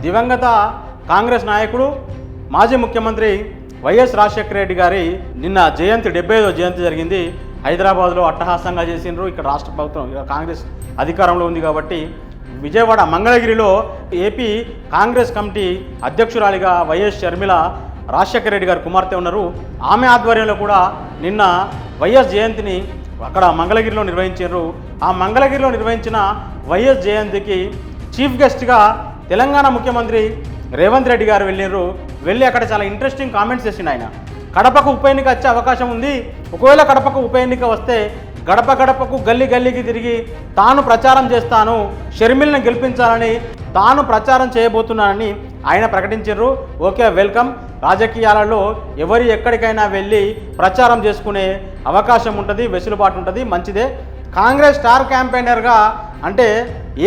దివంగత కాంగ్రెస్ నాయకుడు మాజీ ముఖ్యమంత్రి వైఎస్ రాజశేఖర రెడ్డి గారి నిన్న జయంతి 75వ జయంతి జరిగింది. హైదరాబాద్లో అట్టహాసంగా చేసినారు. ఇక్కడ రాష్ట్ర ప్రభుత్వం కాంగ్రెస్ అధికారంలో ఉంది కాబట్టి విజయవాడ మంగళగిరిలో ఏపీ కాంగ్రెస్ కమిటీ అధ్యక్షురాలిగా వైఎస్ షర్మిల రాజశేఖర రెడ్డి గారు కుమార్తె ఉన్నారు. ఆమె ఆధ్వర్యంలో కూడా నిన్న వైఎస్ జయంతిని అక్కడ మంగళగిరిలో నిర్వహించారు. ఆ మంగళగిరిలో నిర్వహించిన వైఎస్ జయంతికి చీఫ్ గెస్ట్గా తెలంగాణ ముఖ్యమంత్రి రేవంత్ రెడ్డి గారు వెళ్ళి అక్కడ చాలా ఇంట్రెస్టింగ్ కామెంట్స్ చేసిండు. ఆయన కడపకు ఉప ఎన్నిక వచ్చే అవకాశం ఉంది. ఒకవేళ కడపకు ఉప ఎన్నిక వస్తే గడప గడపకు గల్లీ గల్లీకి తిరిగి తాను ప్రచారం చేస్తాను, షర్మిలను గెలిపించాలని తాను ప్రచారం చేయబోతున్నానని ఆయన ప్రకటించారు. Okay, welcome. రాజకీయాలలో ఎవరు ఎక్కడికైనా వెళ్ళి ప్రచారం చేసుకునే అవకాశం ఉంటుంది, వెసులుబాటు ఉంటుంది, మంచిదే. కాంగ్రెస్ స్టార్ క్యాంపెయినర్గా అంటే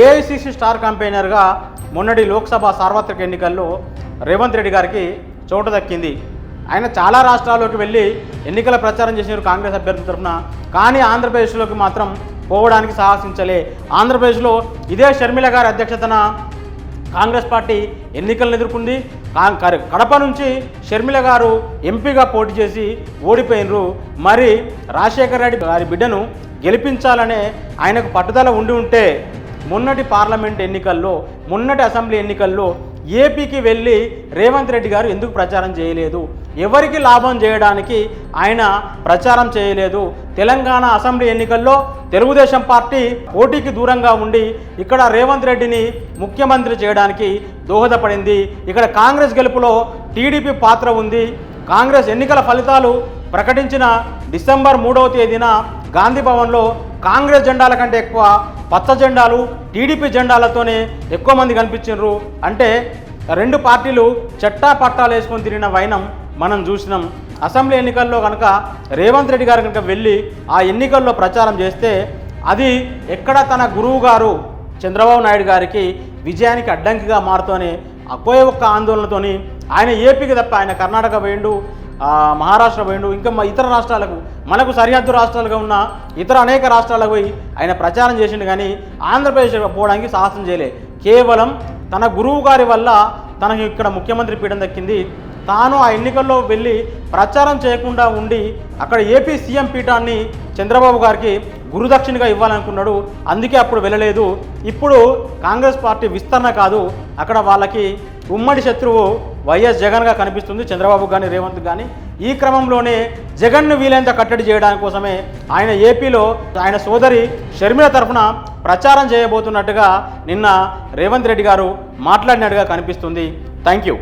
ఏఐసిసి స్టార్ క్యాంపెయినర్గా మొన్నటి లోక్సభ సార్వత్రిక ఎన్నికల్లో రేవంత్ రెడ్డి గారికి చోటు దక్కింది. ఆయన చాలా రాష్ట్రాల్లోకి వెళ్ళి ఎన్నికల ప్రచారం చేసినారు కాంగ్రెస్ అభ్యర్థి తరఫున. కానీ ఆంధ్రప్రదేశ్లోకి మాత్రం పోవడానికి సాహసించలే. ఆంధ్రప్రదేశ్లో ఇదే షర్మిల గారి అధ్యక్షతన కాంగ్రెస్ పార్టీ ఎన్నికలను ఎదుర్కొంది. కడప నుంచి షర్మిల గారు ఎంపీగా పోటీ చేసి ఓడిపోయినరు. మరి రాజశేఖర రెడ్డి గారి బిడ్డను గెలిపించాలనే ఆయనకు పట్టుదల ఉంటే మొన్నటి పార్లమెంట్ ఎన్నికల్లో, మొన్నటి అసెంబ్లీ ఎన్నికల్లో ఏపీకి వెళ్ళి రేవంత్ రెడ్డి గారు ఎందుకు ప్రచారం చేయలేదు? ఎవరికి లాభం చేయడానికి ఆయన ప్రచారం చేయలేదు? తెలంగాణ అసెంబ్లీ ఎన్నికల్లో తెలుగుదేశం పార్టీ పోటీకి దూరంగా ఉండి ఇక్కడ రేవంత్ రెడ్డిని ముఖ్యమంత్రి చేయడానికి దోహదపడింది. ఇక్కడ కాంగ్రెస్ గెలుపులో టీడీపీ పాత్ర ఉంది. కాంగ్రెస్ ఎన్నికల ఫలితాలు ప్రకటించిన డిసెంబర్ 3వ తేదీన గాంధీ భవన్లో కాంగ్రెస్ జెండాల కంటే ఎక్కువ పచ్చ జెండాలు, టీడీపీ జెండాలతోనే ఎక్కువ మంది కనిపించారు. అంటే రెండు పార్టీలు చట్టా పట్టాలు వేసుకొని తిరిగిన వైనం మనం చూసినాం. అసెంబ్లీ ఎన్నికల్లో కనుక రేవంత్ రెడ్డి గారు కనుక వెళ్ళి ఆ ఎన్నికల్లో ప్రచారం చేస్తే అది ఎక్కడ తన గురువు గారు చంద్రబాబు నాయుడు గారికి విజయానికి అడ్డంకిగా మారుతోనే ఒకే ఒక్క ఆందోళనతోని ఆయన ఏపీకి తప్ప ఆయన కర్ణాటక పోయిండు, మహారాష్ట్ర పోయిండు, ఇంకా ఇతర రాష్ట్రాలకు, మనకు సరిహద్దు రాష్ట్రాలుగా ఉన్న ఇతర అనేక రాష్ట్రాలకు పోయి ఆయన ప్రచారం చేసిండు. కానీ ఆంధ్రప్రదేశ్ పోవడానికి సాహసం చేయలే. కేవలం తన గురువు గారి వల్ల తనకి ఇక్కడ ముఖ్యమంత్రి పీఠం దక్కింది. తాను ఆ ఎన్నికల్లో వెళ్ళి ప్రచారం చేయకుండా ఉండి అక్కడ ఏపీ సీఎం పీఠాన్ని చంద్రబాబు గారికి గురుదక్షిణగా ఇవ్వాలనుకున్నాడు. అందుకే అప్పుడు వెళ్ళలేదు. ఇప్పుడు కాంగ్రెస్ పార్టీ విస్తరణ కాదు, అక్కడ వాళ్ళకి ఉమ్మడి శత్రువు వైఎస్ జగన్గా కనిపిస్తుంది, చంద్రబాబు కానీ రేవంత్ కానీ. ఈ క్రమంలోనే జగన్ను వీలైనంత కట్టడి చేయడానికి కోసమే ఆయన ఏపీలో ఆయన సోదరి షర్మిల తరఫున ప్రచారం చేయబోతున్నట్టుగా నిన్న రేవంత్ రెడ్డి గారు మాట్లాడినట్టుగా కనిపిస్తుంది. Thank you.